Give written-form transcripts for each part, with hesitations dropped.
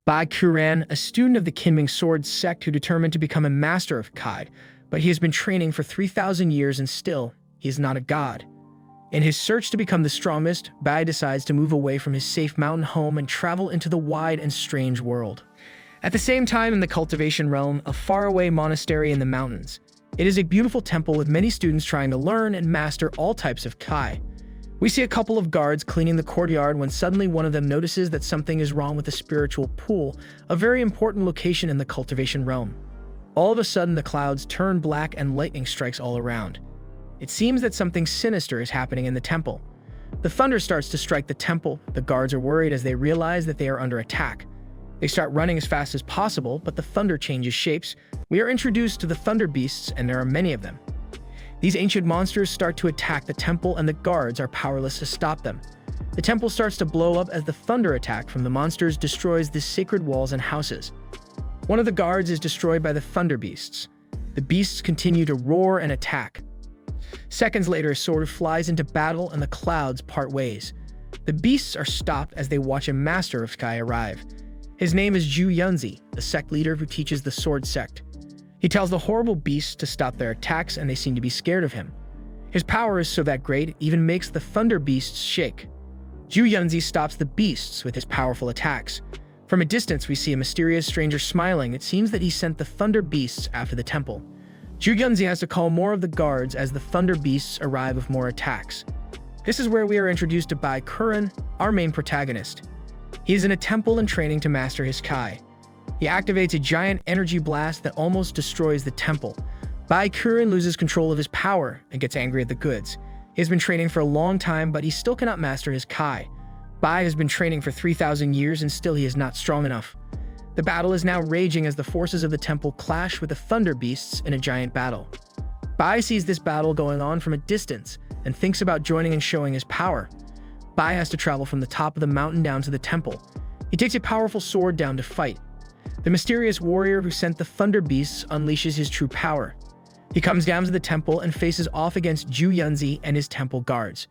Bai Qiu-ran, a student of the Qinming Sword sect who determined to become a master of Kai, but he has been training for 3,000 years and still, he is not a god. In his search to become the strongest, Bai decides to move away from his safe mountain home and travel into the wide and strange world. At the same time, in the cultivation realm, a faraway monastery in the mountains. It is a beautiful temple with many students trying to learn and master all types of Kai. We see a couple of guards cleaning the courtyard when suddenly one of them notices that something is wrong with the spiritual pool, a very important location in the cultivation realm. All of a sudden, the clouds turn black and lightning strikes all around. It seems that something sinister is happening in the temple. The thunder starts to strike the temple. The guards are worried as they realize that they are under attack. They start running as fast as possible, but the thunder changes shapes. We are introduced to the thunder beasts, and there are many of them. These ancient monsters start to attack the temple, and the guards are powerless to stop them. The temple starts to blow up as the thunder attack from the monsters destroys the sacred walls and houses. One of the guards is destroyed by the thunder beasts. The beasts continue to roar and attack. Seconds later, a sword flies into battle and the clouds part ways. The beasts are stopped as they watch a master of Kai arrive. His name is Zhu Yunzi, the sect leader who teaches the sword sect. He tells the horrible beasts to stop their attacks and they seem to be scared of him. His power is so that great, it even makes the thunder beasts shake. Zhu Yunzi stops the beasts with his powerful attacks. From a distance, we see a mysterious stranger smiling. It seems that he sent the thunder beasts after the temple. Zhu Yunzi has to call more of the guards as the thunder beasts arrive with more attacks. This is where we are introduced to Bai Qiu-ran, our main protagonist. He is in a temple and training to master his Kai. He activates a giant energy blast that almost destroys the temple. Bai Qiu-ran loses control of his power and gets angry at the goods. He has been training for a long time, but he still cannot master his Kai. Bai has been training for 3,000 years and still he is not strong enough. The battle is now raging as the forces of the temple clash with the thunder beasts in a giant battle. Bai sees this battle going on from a distance and thinks about joining and showing his power. Bai has to travel from the top of the mountain down to the temple. He takes a powerful sword down to fight. The mysterious warrior who sent the thunder beasts unleashes his true power. He comes down to the temple and faces off against Zhu Yunzi and his temple guards.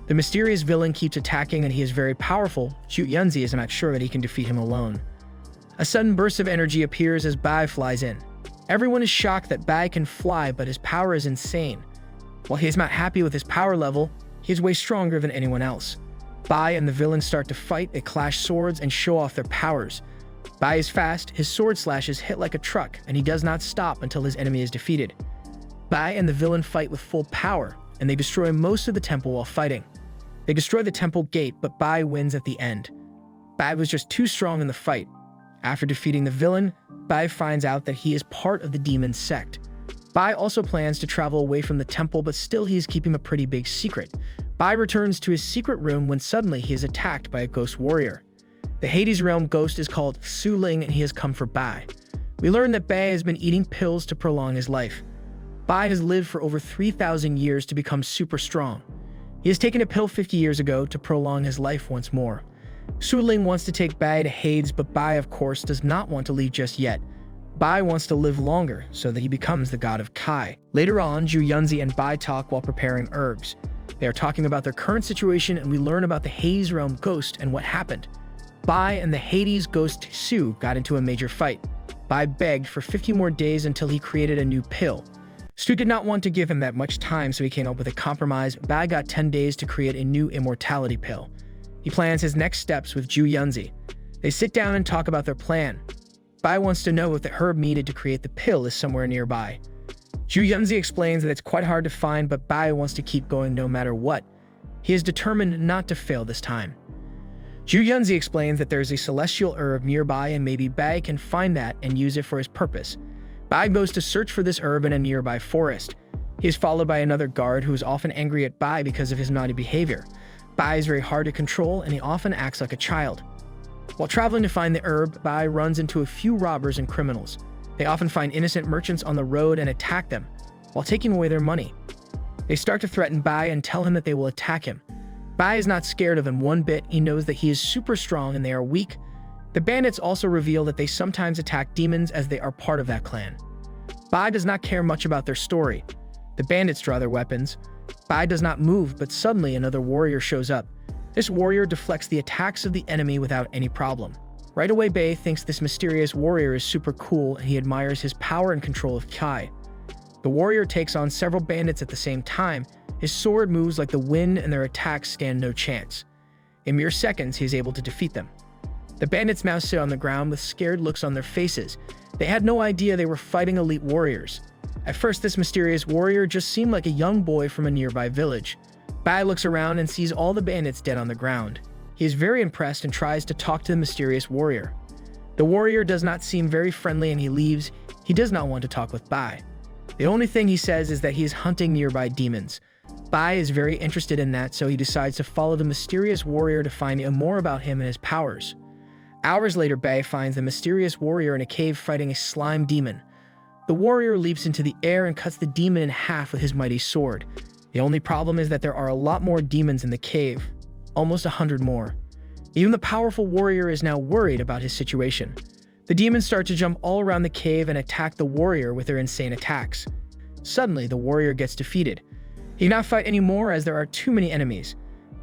The mysterious villain keeps attacking and he is very powerful. Zhu Yunzi is not sure that he can defeat him alone. A sudden burst of energy appears as Bai flies in. Everyone is shocked that Bai can fly, but his power is insane. While he is not happy with his power level, he is way stronger than anyone else. Bai and the villain start to fight, they clash swords and show off their powers. Bai is fast, his sword slashes hit like a truck, and he does not stop until his enemy is defeated. Bai and the villain fight with full power, and they destroy most of the temple while fighting. They destroy the temple gate, but Bai wins at the end. Bai was just too strong in the fight. After defeating the villain, Bai finds out that he is part of the demon sect. Bai also plans to travel away from the temple, but still he is keeping a pretty big secret. Bai returns to his secret room when suddenly he is attacked by a ghost warrior. The Hades realm ghost is called Su Ling and he has come for Bai. We learn that Bai has been eating pills to prolong his life. Bai has lived for over 3,000 years to become super strong. He has taken a pill 50 years ago to prolong his life once more. Su Ling wants to take Bai to Hades, but Bai, of course, does not want to leave just yet. Bai wants to live longer so that he becomes the god of Kai. Later on, Zhu Yunzi and Bai talk while preparing herbs. They are talking about their current situation and we learn about the Hades realm ghost and what happened. Bai and the Hades ghost Su got into a major fight. Bai begged for 50 more days until he created a new pill. Su did not want to give him that much time, so he came up with a compromise. Bai got 10 days to create a new immortality pill. He plans his next steps with Zhu Yunzi. They sit down and talk about their plan. Bai wants to know if the herb needed to create the pill is somewhere nearby. Zhu Yunzi explains that it's quite hard to find, but Bai wants to keep going no matter what. He is determined not to fail this time. Zhu Yunzi explains that there is a celestial herb nearby and maybe Bai can find that and use it for his purpose. Bai goes to search for this herb in a nearby forest. He is followed by another guard who is often angry at Bai because of his naughty behavior. Bai is very hard to control and he often acts like a child. While traveling to find the herb, Bai runs into a few robbers and criminals. They often find innocent merchants on the road and attack them, while taking away their money. They start to threaten Bai and tell him that they will attack him. Bai is not scared of him one bit. He knows that he is super strong and they are weak. The bandits also reveal that they sometimes attack demons as they are part of that clan. Bai does not care much about their story. The bandits draw their weapons. Bai does not move, but suddenly another warrior shows up. This warrior deflects the attacks of the enemy without any problem. Right away, Bai thinks this mysterious warrior is super cool and he admires his power and control of Kai. The warrior takes on several bandits at the same time. His sword moves like the wind and their attacks stand no chance. In mere seconds, he is able to defeat them. The bandits now sit on the ground with scared looks on their faces. They had no idea they were fighting elite warriors. At first, this mysterious warrior just seemed like a young boy from a nearby village. Bai looks around and sees all the bandits dead on the ground. He is very impressed and tries to talk to the mysterious warrior. The warrior does not seem very friendly and he leaves. He does not want to talk with Bai. The only thing he says is that he is hunting nearby demons. Bai is very interested in that, so he decides to follow the mysterious warrior to find out more about him and his powers. Hours later, Bai finds the mysterious warrior in a cave fighting a slime demon. The warrior leaps into the air and cuts the demon in half with his mighty sword. The only problem is that there are a lot more demons in the cave, almost 100 more. Even the powerful warrior is now worried about his situation. The demons start to jump all around the cave and attack the warrior with their insane attacks. Suddenly, the warrior gets defeated. He cannot fight anymore as there are too many enemies.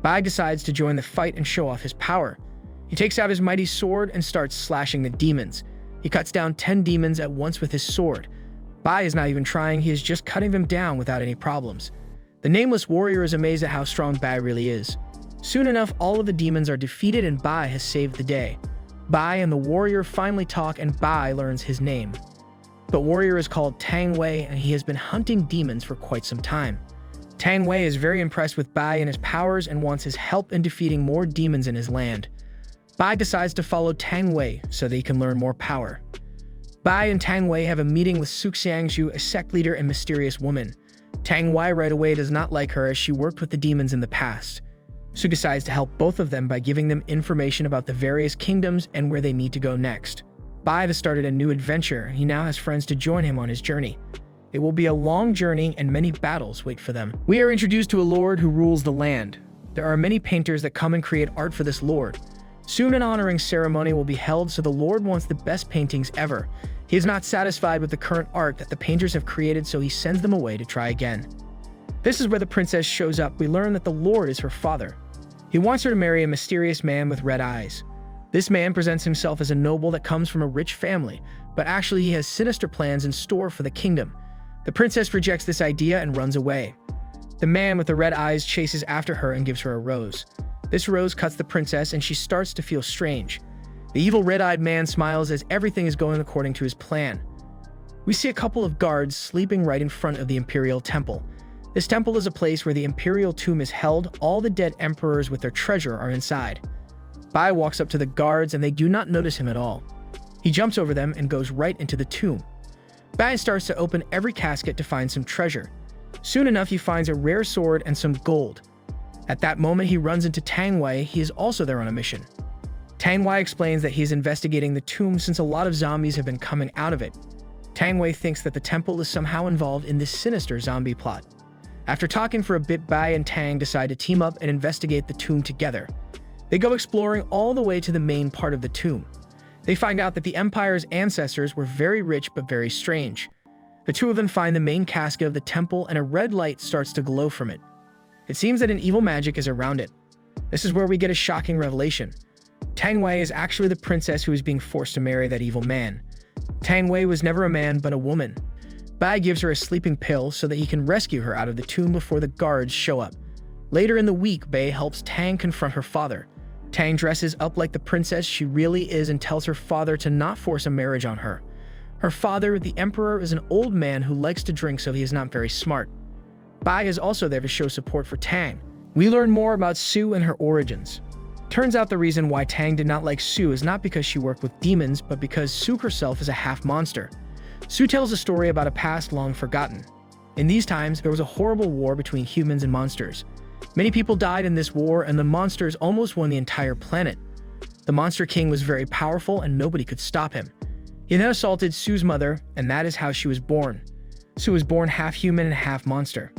Bai decides to join the fight and show off his power. He takes out his mighty sword and starts slashing the demons. He cuts down 10 demons at once with his sword. Bai is not even trying, he is just cutting them down without any problems. The nameless warrior is amazed at how strong Bai really is. Soon enough, all of the demons are defeated and Bai has saved the day. Bai and the warrior finally talk and Bai learns his name. The warrior is called Tang Wei and he has been hunting demons for quite some time. Tang Wei is very impressed with Bai and his powers and wants his help in defeating more demons in his land. Bai decides to follow Tang Wei so that he can learn more power. Bai and Tang Wei have a meeting with Su Xiangzhu, a sect leader and mysterious woman. Tang Wei right away does not like her as she worked with the demons in the past. Su decides to help both of them by giving them information about the various kingdoms and where they need to go next. Bai has started a new adventure and he now has friends to join him on his journey. It will be a long journey and many battles wait for them. We are introduced to a lord who rules the land. There are many painters that come and create art for this lord. Soon an honoring ceremony will be held, so the lord wants the best paintings ever. He is not satisfied with the current art that the painters have created, so he sends them away to try again. This is where the princess shows up. We learn that the lord is her father. He wants her to marry a mysterious man with red eyes. This man presents himself as a noble that comes from a rich family, but actually he has sinister plans in store for the kingdom. The princess rejects this idea and runs away. The man with the red eyes chases after her and gives her a rose. This rose cuts the princess and she starts to feel strange. The evil red-eyed man smiles as everything is going according to his plan. We see a couple of guards sleeping right in front of the imperial temple. This temple is a place where the imperial tomb is held. All the dead emperors with their treasure are inside. Bai walks up to the guards and they do not notice him at all. He jumps over them and goes right into the tomb. Bai starts to open every casket to find some treasure. Soon enough, he finds a rare sword and some gold. At that moment, he runs into Tang Wei. He is also there on a mission. Tang Wei explains that he is investigating the tomb since a lot of zombies have been coming out of it. Tang Wei thinks that the temple is somehow involved in this sinister zombie plot. After talking for a bit, Bai and Tang decide to team up and investigate the tomb together. They go exploring all the way to the main part of the tomb. They find out that the Empire's ancestors were very rich but very strange. The two of them find the main casket of the temple and a red light starts to glow from it. It seems that an evil magic is around it. This is where we get a shocking revelation. Tang Wei is actually the princess who is being forced to marry that evil man. Tang Wei was never a man but a woman. Bai gives her a sleeping pill so that he can rescue her out of the tomb before the guards show up. Later in the week, Bai helps Tang confront her father. Tang dresses up like the princess she really is and tells her father to not force a marriage on her. Her father, the emperor, is an old man who likes to drink, so he is not very smart. Bai is also there to show support for Tang. We learn more about Su and her origins. Turns out the reason why Tang did not like Su is not because she worked with demons, but because Su herself is a half-monster. Su tells a story about a past long forgotten. In these times, there was a horrible war between humans and monsters. Many people died in this war, and the monsters almost won the entire planet. The Monster King was very powerful, and nobody could stop him. He then assaulted Su's mother, and that is how she was born. Su was born half human and half monster.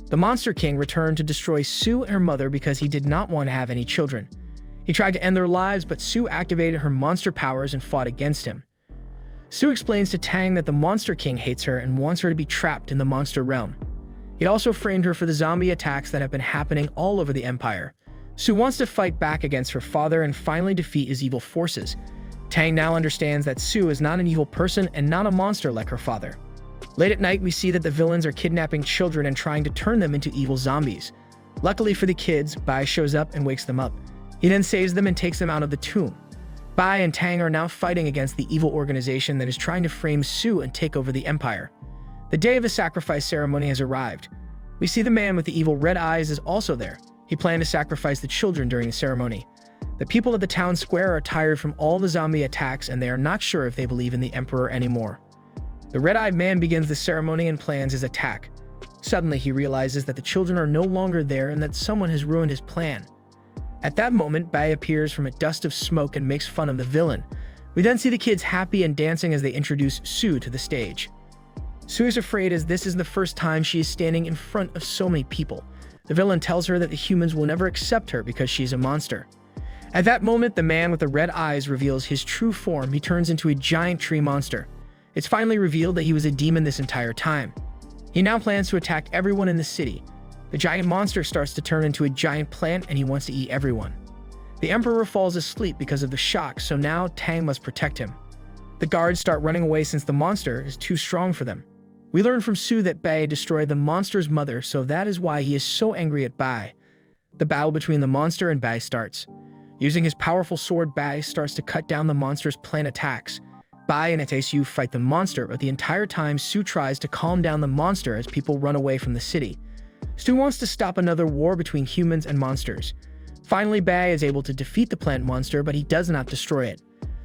The Monster King returned to destroy Su and her mother because he did not want to have any children. He tried to end their lives, but Su activated her monster powers and fought against him. Su explains to Tang that the Monster King hates her and wants her to be trapped in the monster realm. He also framed her for the zombie attacks that have been happening all over the Empire. Su wants to fight back against her father and finally defeat his evil forces. Tang now understands that Su is not an evil person and not a monster like her father. Late at night, we see that the villains are kidnapping children and trying to turn them into evil zombies. Luckily for the kids, Bai shows up and wakes them up. He then saves them and takes them out of the tomb. Bai and Tang are now fighting against the evil organization that is trying to frame Su and take over the empire. The day of the sacrifice ceremony has arrived. We see the man with the evil red eyes is also there. He planned to sacrifice the children during the ceremony. The people at the town square are tired from all the zombie attacks and they are not sure if they believe in the emperor anymore. The red-eyed man begins the ceremony and plans his attack. Suddenly, he realizes that the children are no longer there and that someone has ruined his plan. At that moment, Bai appears from a dust of smoke and makes fun of the villain. We then see the kids happy and dancing as they introduce Su to the stage. Su is afraid as this is the first time she is standing in front of so many people. The villain tells her that the humans will never accept her because she's a monster. At that moment, the man with the red eyes reveals his true form. He turns into a giant tree monster. It's finally revealed that he was a demon this entire time. He now plans to attack everyone in the city. The giant monster starts to turn into a giant plant and he wants to eat everyone. The emperor falls asleep because of the shock, so now Tang must protect him. The guards start running away since the monster is too strong for them. We learn from Su that Bai destroyed the monster's mother, so that is why he is so angry at Bai. The battle between the monster and Bai starts. Using his powerful sword, Bai starts to cut down the monster's plant attacks. Bai and Su fight the monster, but the entire time Su tries to calm down the monster as people run away from the city. Su wants to stop another war between humans and monsters. Finally, Bai is able to defeat the plant monster, but he does not destroy it.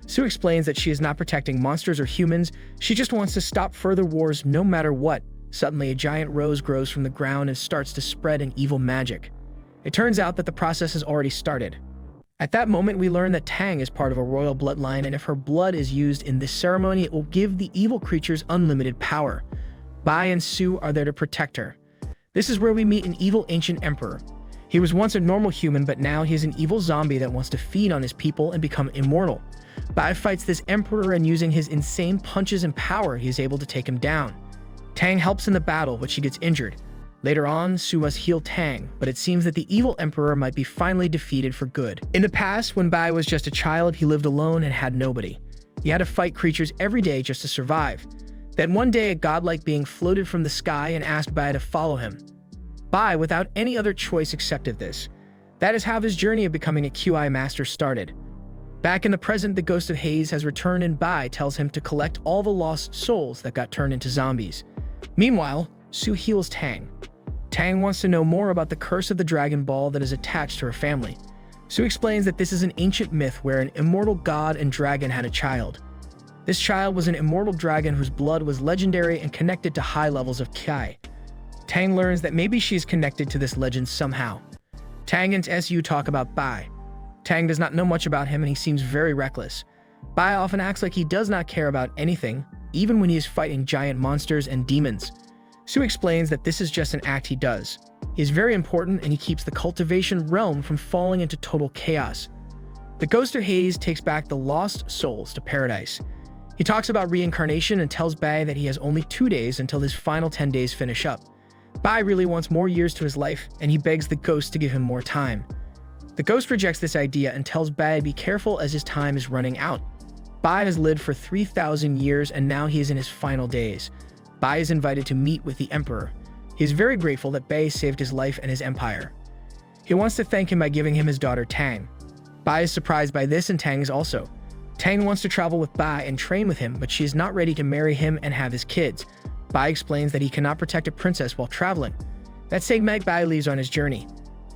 Su explains that she is not protecting monsters or humans, she just wants to stop further wars no matter what. Suddenly, a giant rose grows from the ground and starts to spread an evil magic. It turns out that the process has already started. At that moment, we learn that Tang is part of a royal bloodline, and if her blood is used in this ceremony, it will give the evil creatures unlimited power. Bai and Su are there to protect her. This is where we meet an evil ancient emperor. He was once a normal human, but now he is an evil zombie that wants to feed on his people and become immortal. Bai fights this emperor, and using his insane punches and power, he is able to take him down. Tang helps in the battle, but she gets injured. Later on, Su must heal Tang, but it seems that the evil emperor might be finally defeated for good. In the past, when Bai was just a child, he lived alone and had nobody. He had to fight creatures every day just to survive. Then one day, a godlike being floated from the sky and asked Bai to follow him. Bai, without any other choice, accepted this. That is how his journey of becoming a QI master started. Back in the present, the ghost of Haze has returned and Bai tells him to collect all the lost souls that got turned into zombies. Meanwhile, Su heals Tang. Tang wants to know more about the curse of the Dragon Ball that is attached to her family. Su explains that this is an ancient myth where an immortal god and dragon had a child. This child was an immortal dragon whose blood was legendary and connected to high levels of Ki. Tang learns that maybe she is connected to this legend somehow. Tang and Su talk about Bai. Tang does not know much about him and he seems very reckless. Bai often acts like he does not care about anything, even when he is fighting giant monsters and demons. Su explains that this is just an act he does. He is very important and he keeps the cultivation realm from falling into total chaos. The ghost of Hades takes back the lost souls to paradise. He talks about reincarnation and tells Bai that he has only 2 days until his final 10 days finish up. Bai really wants more years to his life and he begs the ghost to give him more time. The ghost rejects this idea and tells Bai to be careful as his time is running out. Bai has lived for 3,000 years and now he is in his final days. Bai is invited to meet with the emperor. He is very grateful that Bai saved his life and his empire. He wants to thank him by giving him his daughter Tang. Bai is surprised by this and Tang is also. Tang wants to travel with Bai and train with him, but she is not ready to marry him and have his kids. Bai explains that he cannot protect a princess while traveling. That same night, Bai leaves on his journey.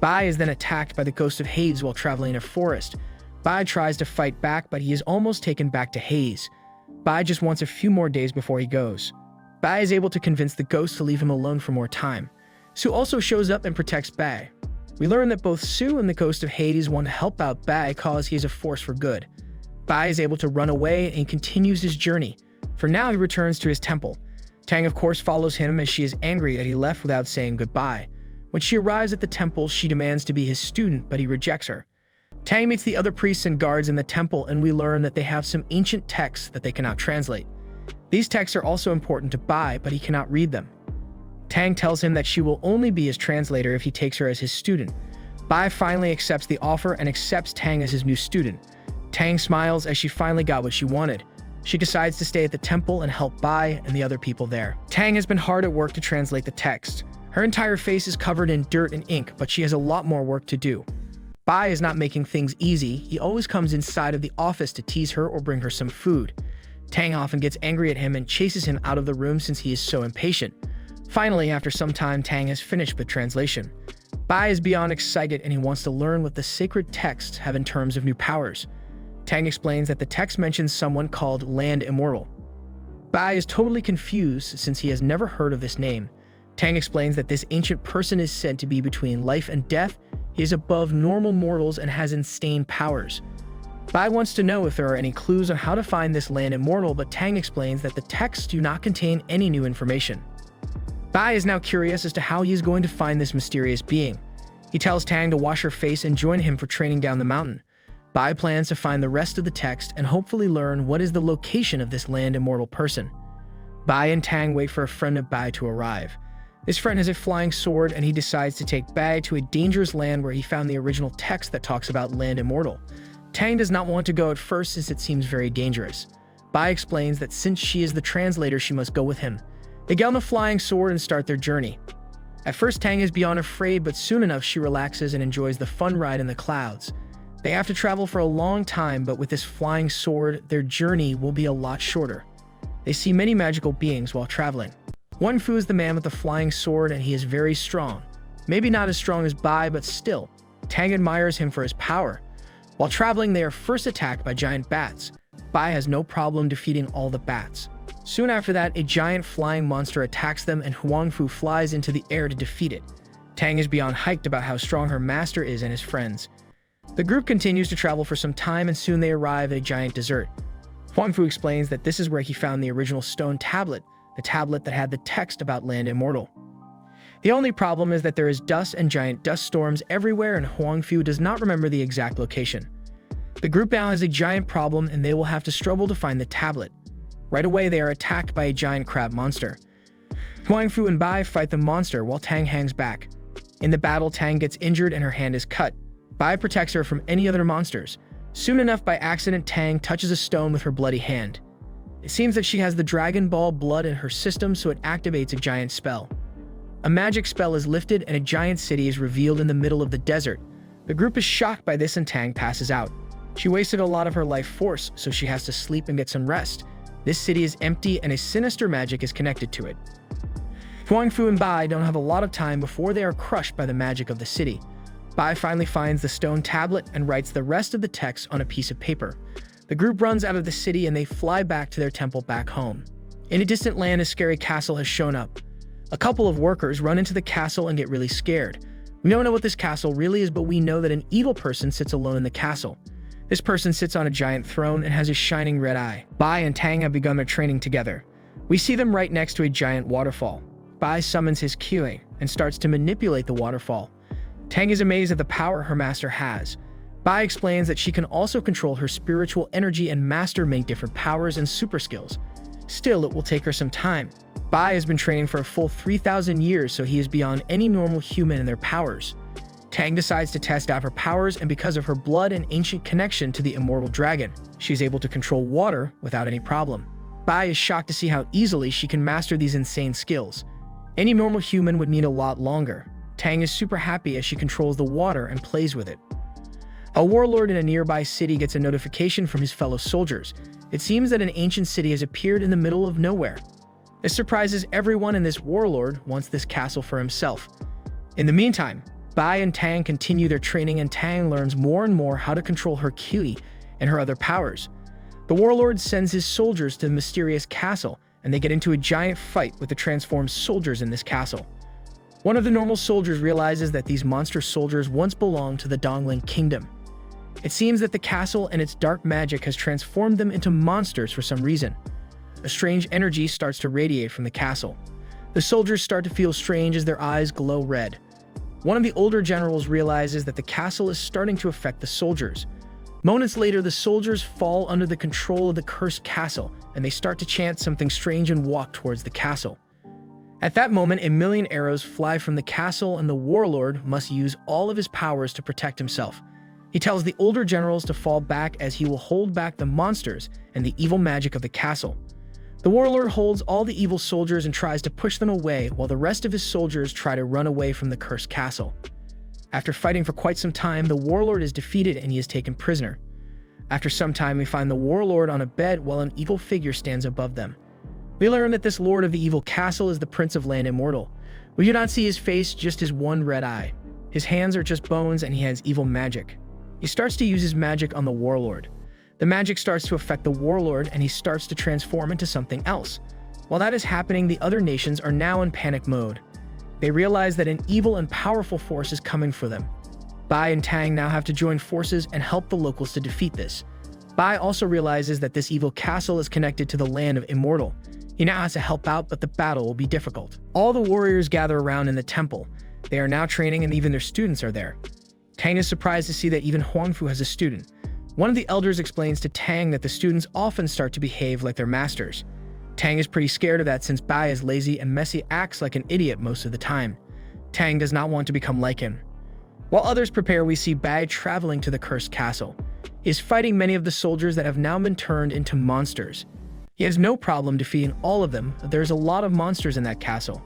Bai is then attacked by the ghost of Hades while traveling in a forest. Bai tries to fight back, but he is almost taken back to Hades. Bai just wants a few more days before he goes. Bai is able to convince the ghost to leave him alone for more time. Su also shows up and protects Bai. We learn that both Su and the ghost of Hades want to help out Bai cause he is a force for good. Bai is able to run away and continues his journey. For now, he returns to his temple. Tang of course follows him as she is angry that he left without saying goodbye. When she arrives at the temple, she demands to be his student, but he rejects her. Tang meets the other priests and guards in the temple and we learn that they have some ancient texts that they cannot translate. These texts are also important to Bai, but he cannot read them. Tang tells him that she will only be his translator if he takes her as his student. Bai finally accepts the offer and accepts Tang as his new student. Tang smiles as she finally got what she wanted. She decides to stay at the temple and help Bai and the other people there. Tang has been hard at work to translate the text. Her entire face is covered in dirt and ink, but she has a lot more work to do. Bai is not making things easy. He always comes inside of the office to tease her or bring her some food. Tang often gets angry at him and chases him out of the room since he is so impatient. Finally, after some time, Tang has finished the translation. Bai is beyond excited and he wants to learn what the sacred texts have in terms of new powers. Tang explains that the text mentions someone called Land Immortal. Bai is totally confused since he has never heard of this name. Tang explains that this ancient person is said to be between life and death. He is above normal mortals and has insane powers. Bai wants to know if there are any clues on how to find this Land Immortal, but Tang explains that the texts do not contain any new information. Bai is now curious as to how he is going to find this mysterious being. He tells Tang to wash her face and join him for training down the mountain. Bai plans to find the rest of the text and hopefully learn what is the location of this Land Immortal person. Bai and Tang wait for a friend of Bai to arrive. This friend has a flying sword and he decides to take Bai to a dangerous land where he found the original text that talks about Land Immortal. Tang does not want to go at first since it seems very dangerous. Bai explains that since she is the translator, she must go with him. They get on the flying sword and start their journey. At first, Tang is beyond afraid, but soon enough she relaxes and enjoys the fun ride in the clouds. They have to travel for a long time, but with this flying sword, their journey will be a lot shorter. They see many magical beings while traveling. Wan Fu is the man with the flying sword and he is very strong. Maybe not as strong as Bai, but still, Tang admires him for his power. While traveling, they are first attacked by giant bats. Bai has no problem defeating all the bats. Soon after that, a giant flying monster attacks them and Huang Fu flies into the air to defeat it. Tang is beyond hyped about how strong her master is and his friends. The group continues to travel for some time and soon they arrive at a giant desert. Huang Fu explains that this is where he found the original stone tablet, the tablet that had the text about Land Immortal. The only problem is that there is dust and giant dust storms everywhere and Huang Fu does not remember the exact location. The group now has a giant problem and they will have to struggle to find the tablet. Right away, they are attacked by a giant crab monster. Huang Fu and Bai fight the monster while Tang hangs back. In the battle, Tang gets injured and her hand is cut. Bai protects her from any other monsters. Soon enough, by accident, Tang touches a stone with her bloody hand. It seems that she has the Dragon Ball blood in her system, so it activates a giant spell. A magic spell is lifted and a giant city is revealed in the middle of the desert. The group is shocked by this and Tang passes out. She wasted a lot of her life force, so she has to sleep and get some rest. This city is empty and a sinister magic is connected to it. Huang Fu and Bai don't have a lot of time before they are crushed by the magic of the city. Bai finally finds the stone tablet and writes the rest of the text on a piece of paper. The group runs out of the city and they fly back to their temple back home. In a distant land, a scary castle has shown up. A couple of workers run into the castle and get really scared. We don't know what this castle really is, but we know that an evil person sits alone in the castle. This person sits on a giant throne and has a shining red eye. Bai and Tang have begun their training together. We see them right next to a giant waterfall. Bai summons his Qi and starts to manipulate the waterfall. Tang is amazed at the power her master has. Bai explains that she can also control her spiritual energy and master many different powers and super skills. Still, it will take her some time. Bai has been training for a full 3,000 years, so he is beyond any normal human in their powers. Tang decides to test out her powers, and because of her blood and ancient connection to the immortal dragon, she is able to control water without any problem. Bai is shocked to see how easily she can master these insane skills. Any normal human would need a lot longer. Tang is super happy as she controls the water and plays with it. A warlord in a nearby city gets a notification from his fellow soldiers. It seems that an ancient city has appeared in the middle of nowhere. This surprises everyone, and this warlord wants this castle for himself. In the meantime, Bai and Tang continue their training and Tang learns more and more how to control her Qi and her other powers. The warlord sends his soldiers to the mysterious castle and they get into a giant fight with the transformed soldiers in this castle. One of the normal soldiers realizes that these monster soldiers once belonged to the Dongling Kingdom. It seems that the castle and its dark magic has transformed them into monsters for some reason. A strange energy starts to radiate from the castle. The soldiers start to feel strange as their eyes glow red. One of the older generals realizes that the castle is starting to affect the soldiers. Moments later, the soldiers fall under the control of the cursed castle, and they start to chant something strange and walk towards the castle. At that moment, a million arrows fly from the castle, and the warlord must use all of his powers to protect himself. He tells the older generals to fall back as he will hold back the monsters and the evil magic of the castle. The warlord holds all the evil soldiers and tries to push them away while the rest of his soldiers try to run away from the cursed castle. After fighting for quite some time, the warlord is defeated and he is taken prisoner. After some time, we find the warlord on a bed while an evil figure stands above them. We learn that this lord of the evil castle is the Prince of Land Immortal. We do not see his face, just his one red eye. His hands are just bones and he has evil magic. He starts to use his magic on the warlord. The magic starts to affect the warlord and he starts to transform into something else. While that is happening, the other nations are now in panic mode. They realize that an evil and powerful force is coming for them. Bai and Tang now have to join forces and help the locals to defeat this. Bai also realizes that this evil castle is connected to the land of Immortal. He now has to help out, but the battle will be difficult. All the warriors gather around in the temple. They are now training and even their students are there. Tang is surprised to see that even Huangfu has a student. One of the elders explains to Tang that the students often start to behave like their masters. Tang is pretty scared of that since Bai is lazy and messy, acts like an idiot most of the time. Tang does not want to become like him. While others prepare, we see Bai traveling to the cursed castle. He is fighting many of the soldiers that have now been turned into monsters. He has no problem defeating all of them, but there's a lot of monsters in that castle.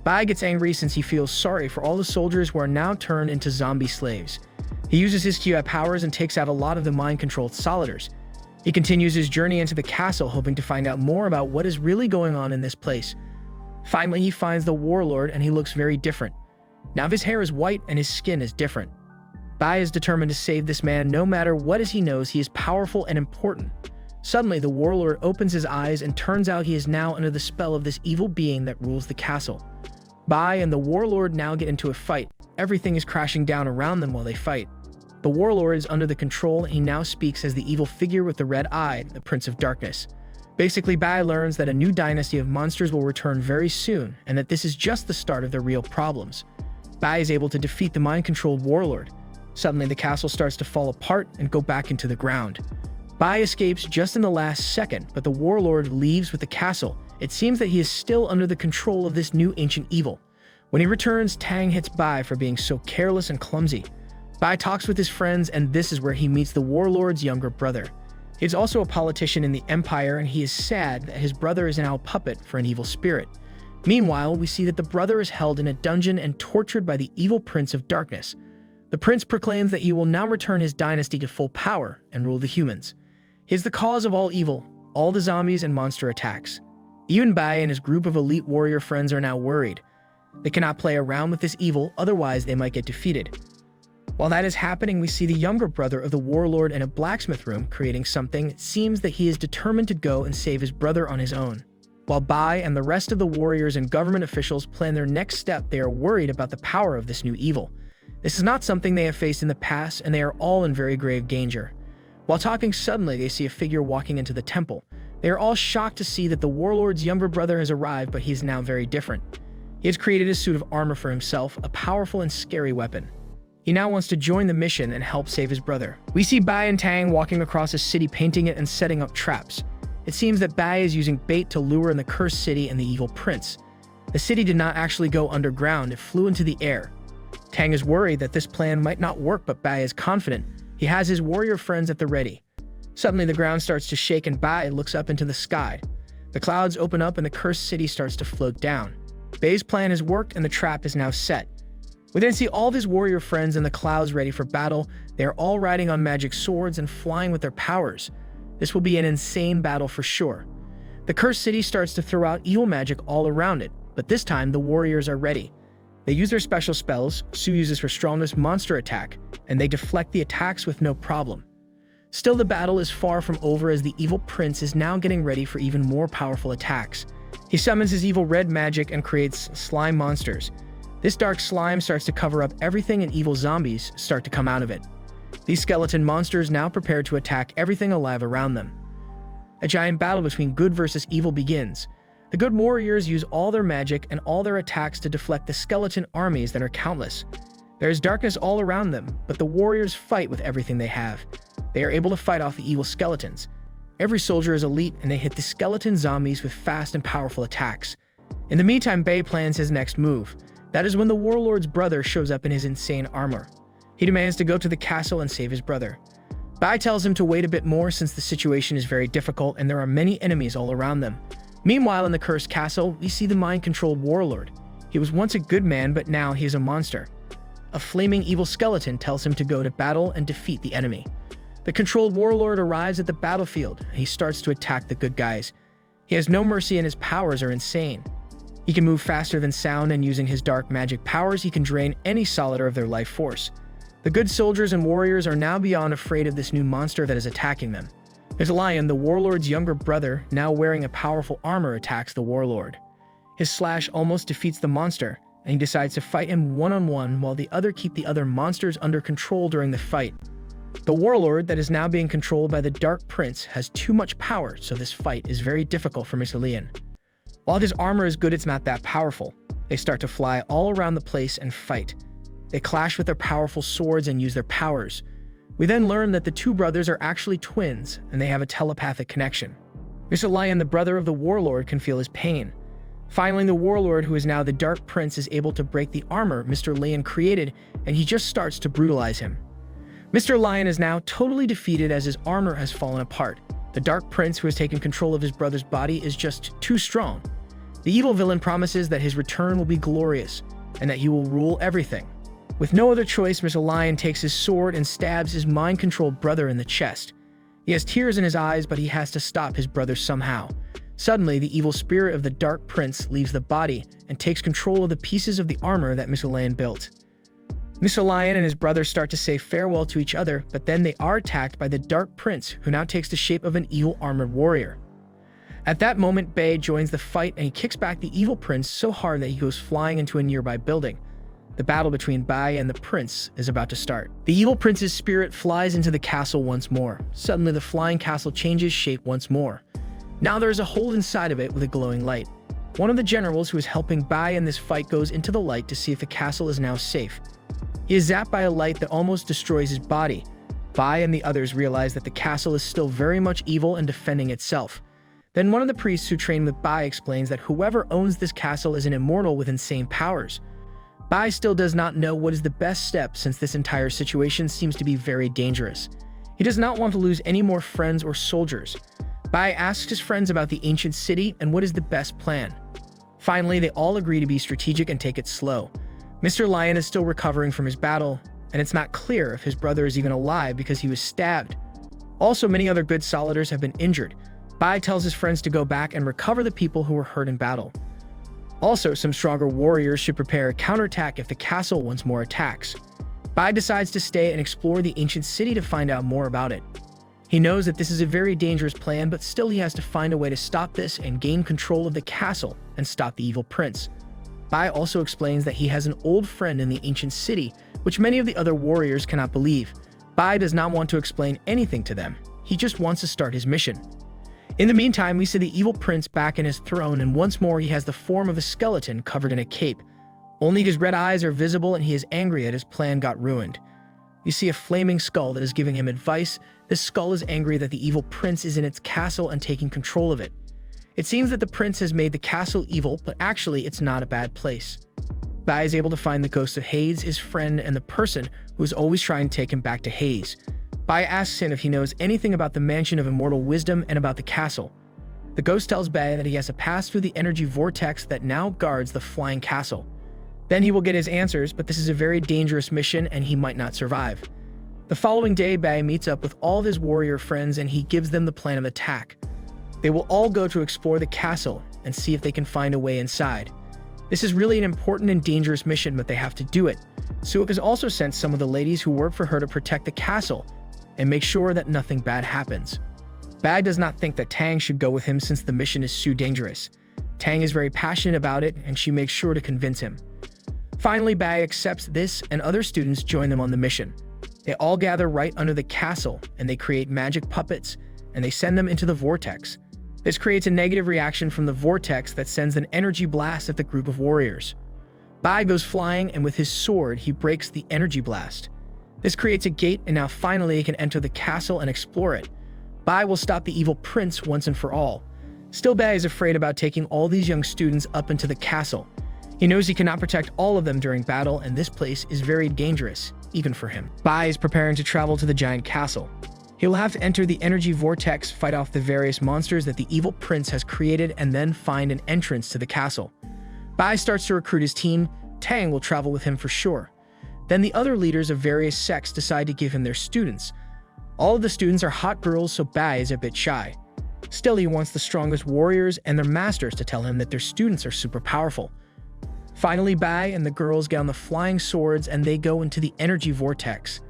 Bai gets angry since he feels sorry for all the soldiers who are now turned into zombie slaves. He uses his QI powers and takes out a lot of the mind-controlled solidars. He continues his journey into the castle, hoping to find out more about what is really going on in this place. Finally, he finds the warlord and he looks very different. Now his hair is white and his skin is different. Bai is determined to save this man no matter what, as he knows he is powerful and important. Suddenly, the warlord opens his eyes and turns out he is now under the spell of this evil being that rules the castle. Bai and the warlord now get into a fight. Everything is crashing down around them while they fight. The warlord is under the control and he now speaks as the evil figure with the red eye, the Prince of Darkness. Basically, Bai learns that a new dynasty of monsters will return very soon and that this is just the start of their real problems. Bai is able to defeat the mind-controlled warlord. Suddenly, the castle starts to fall apart and go back into the ground. Bai escapes just in the last second, but the warlord leaves with the castle. It seems that he is still under the control of this new ancient evil. When he returns, Tang hits Bai for being so careless and clumsy. Bai talks with his friends, and this is where he meets the warlord's younger brother. He is also a politician in the empire, and he is sad that his brother is now a puppet for an evil spirit. Meanwhile, we see that the brother is held in a dungeon and tortured by the evil Prince of Darkness. The prince proclaims that he will now return his dynasty to full power and rule the humans. He is the cause of all evil, all the zombies and monster attacks. Even Bai and his group of elite warrior friends are now worried. They cannot play around with this evil, otherwise they might get defeated. While that is happening, we see the younger brother of the warlord in a blacksmith room creating something. It seems that he is determined to go and save his brother on his own. While Bai and the rest of the warriors and government officials plan their next step, they are worried about the power of this new evil. This is not something they have faced in the past, and they are all in very grave danger. While talking, suddenly they see a figure walking into the temple. They are all shocked to see that the warlord's younger brother has arrived, but he is now very different. He has created a suit of armor for himself, a powerful and scary weapon. He now wants to join the mission and help save his brother. We see Bai and Tang walking across a city, painting it and setting up traps. It seems that Bai is using bait to lure in the cursed city and the evil prince. The city did not actually go underground, it flew into the air. Tang is worried that this plan might not work, but Bai is confident. He has his warrior friends at the ready. Suddenly, the ground starts to shake and Bai looks up into the sky. The clouds open up and the cursed city starts to float down. Bai's plan has worked and the trap is now set. We then see all of his warrior friends in the clouds ready for battle. They are all riding on magic swords and flying with their powers. This will be an insane battle for sure. The cursed city starts to throw out evil magic all around it, but this time the warriors are ready. They use their special spells. Su uses her strongest monster attack, and they deflect the attacks with no problem. Still, the battle is far from over as the evil prince is now getting ready for even more powerful attacks. He summons his evil red magic and creates slime monsters. This dark slime starts to cover up everything and evil zombies start to come out of it. These skeleton monsters now prepare to attack everything alive around them. A giant battle between good versus evil begins. The good warriors use all their magic and all their attacks to deflect the skeleton armies that are countless. There is darkness all around them, but the warriors fight with everything they have. They are able to fight off the evil skeletons. Every soldier is elite and they hit the skeleton zombies with fast and powerful attacks. In the meantime, Bai plans his next move. That is when the warlord's brother shows up in his insane armor. He demands to go to the castle and save his brother. Bai tells him to wait a bit more since the situation is very difficult and there are many enemies all around them. Meanwhile, in the cursed castle, we see the mind-controlled warlord. He was once a good man, but now he is a monster. A flaming evil skeleton tells him to go to battle and defeat the enemy. The controlled warlord arrives at the battlefield and he starts to attack the good guys. He has no mercy and his powers are insane. He can move faster than sound, and using his dark magic powers, he can drain any soldier of their life force. The good soldiers and warriors are now beyond afraid of this new monster that is attacking them. There's a lion, the warlord's younger brother, now wearing a powerful armor, attacks the warlord. His slash almost defeats the monster, and he decides to fight him one-on-one while the other keep the other monsters under control during the fight. The warlord that is now being controlled by the Dark Prince has too much power, so this fight is very difficult for Mr. Lian. While his armor is good, it's not that powerful. They start to fly all around the place and fight. They clash with their powerful swords and use their powers. We then learn that the two brothers are actually twins, and they have a telepathic connection. Mr. Lion, the brother of the warlord, can feel his pain. Finally, the warlord, who is now the Dark Prince, is able to break the armor Mr. Lion created, and he just starts to brutalize him. Mr. Lion is now totally defeated as his armor has fallen apart. The Dark Prince, who has taken control of his brother's body, is just too strong. The evil villain promises that his return will be glorious, and that he will rule everything. With no other choice, Mr. Lion takes his sword and stabs his mind-controlled brother in the chest. He has tears in his eyes, but he has to stop his brother somehow. Suddenly, the evil spirit of the Dark Prince leaves the body and takes control of the pieces of the armor that Mr. Lion built. Mr. Lion and his brother start to say farewell to each other, but then they are attacked by the Dark Prince, who now takes the shape of an evil armored warrior. At that moment, Bai joins the fight and he kicks back the evil prince so hard that he goes flying into a nearby building. The battle between Bai and the prince is about to start. The evil prince's spirit flies into the castle once more. Suddenly, the flying castle changes shape once more. Now there is a hole inside of it with a glowing light. One of the generals who is helping Bai in this fight goes into the light to see if the castle is now safe. He is zapped by a light that almost destroys his body. Bai and the others realize that the castle is still very much evil and defending itself. Then one of the priests who trained with Bai explains that whoever owns this castle is an immortal with insane powers. Bai still does not know what is the best step since this entire situation seems to be very dangerous. He does not want to lose any more friends or soldiers. Bai asks his friends about the ancient city and what is the best plan. Finally, they all agree to be strategic and take it slow. Mr. Lion is still recovering from his battle, and it's not clear if his brother is even alive because he was stabbed. Also, many other good soldiers have been injured. Bai tells his friends to go back and recover the people who were hurt in battle. Also, some stronger warriors should prepare a counterattack if the castle once more attacks. Bai decides to stay and explore the ancient city to find out more about it. He knows that this is a very dangerous plan, but still he has to find a way to stop this and gain control of the castle and stop the evil prince. Bai also explains that he has an old friend in the ancient city, which many of the other warriors cannot believe. Bai does not want to explain anything to them. He just wants to start his mission. In the meantime, we see the evil prince back in his throne, and once more he has the form of a skeleton covered in a cape. Only his red eyes are visible, and he is angry that his plan got ruined. We see a flaming skull that is giving him advice. This skull is angry that the evil prince is in its castle and taking control of it. It seems that the prince has made the castle evil, but actually it's not a bad place. Bai is able to find the ghost of Hades, his friend, and the person who is always trying to take him back to Hades. Bai asks him if he knows anything about the Mansion of Immortal Wisdom and about the castle. The ghost tells Bai that he has to pass through the energy vortex that now guards the flying castle. Then he will get his answers, but this is a very dangerous mission and he might not survive. The following day, Bai meets up with all of his warrior friends and he gives them the plan of attack. They will all go to explore the castle and see if they can find a way inside. This is really an important and dangerous mission, but they have to do it. Suik has also sent some of the ladies who work for her to protect the castle and make sure that nothing bad happens. Bai does not think that Tang should go with him since the mission is too dangerous. Tang is very passionate about it and she makes sure to convince him. Finally, Bai accepts this and other students join them on the mission. They all gather right under the castle and they create magic puppets and they send them into the vortex. This creates a negative reaction from the vortex that sends an energy blast at the group of warriors. Bai goes flying and with his sword he breaks the energy blast. This creates a gate and now finally he can enter the castle and explore it. Bai will stop the evil prince once and for all. Still, Bai is afraid about taking all these young students up into the castle. He knows he cannot protect all of them during battle and this place is very dangerous. even for him. Bai is preparing to travel to the giant castle. He will have to enter the energy vortex, fight off the various monsters that the evil prince has created, and then find an entrance to the castle. Bai starts to recruit his team. Tang will travel with him for sure. Then the other leaders of various sects decide to give him their students. All of the students are hot girls, so Bai is a bit shy. Still, he wants the strongest warriors and their masters to tell him that their students are super powerful. Finally, Bai and the girls get on the flying swords and they go into the energy vortex.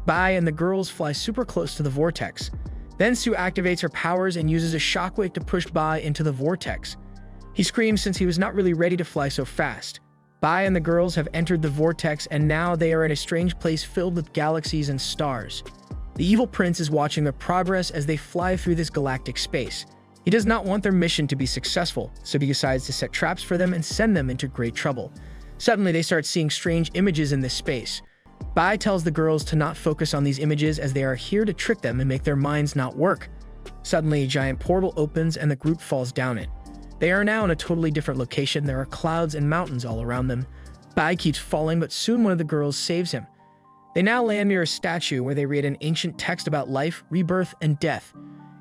Bai and the girls fly super close to the vortex. Then Su activates her powers and uses a shockwave to push Bai into the vortex. He screams since he was not really ready to fly so fast. Bai and the girls have entered the vortex and now they are in a strange place filled with galaxies and stars. The evil prince is watching their progress as they fly through this galactic space. He does not want their mission to be successful, so he decides to set traps for them and send them into great trouble. Suddenly, they start seeing strange images in this space. Bai tells the girls to not focus on these images as they are here to trick them and make their minds not work. Suddenly, a giant portal opens and the group falls down it. They are now in a totally different location. There are clouds and mountains all around them. Bai keeps falling, but soon one of the girls saves him. They now land near a statue where they read an ancient text about life, rebirth, and death.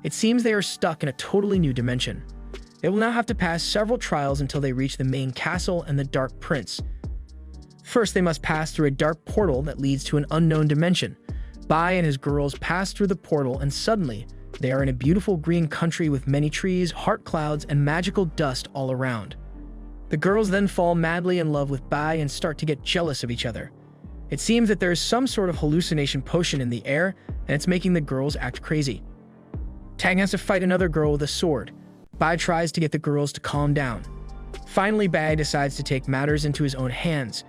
It seems they are stuck in a totally new dimension. They will now have to pass several trials until they reach the main castle and the Dark Prince. First, they must pass through a dark portal that leads to an unknown dimension. Bai and his girls pass through the portal and suddenly, they are in a beautiful green country with many trees, heart clouds, and magical dust all around. The girls then fall madly in love with Bai and start to get jealous of each other. It seems that there is some sort of hallucination potion in the air, and it's making the girls act crazy. Tang has to fight another girl with a sword. Bai tries to get the girls to calm down. Finally, Bai decides to take matters into his own hands.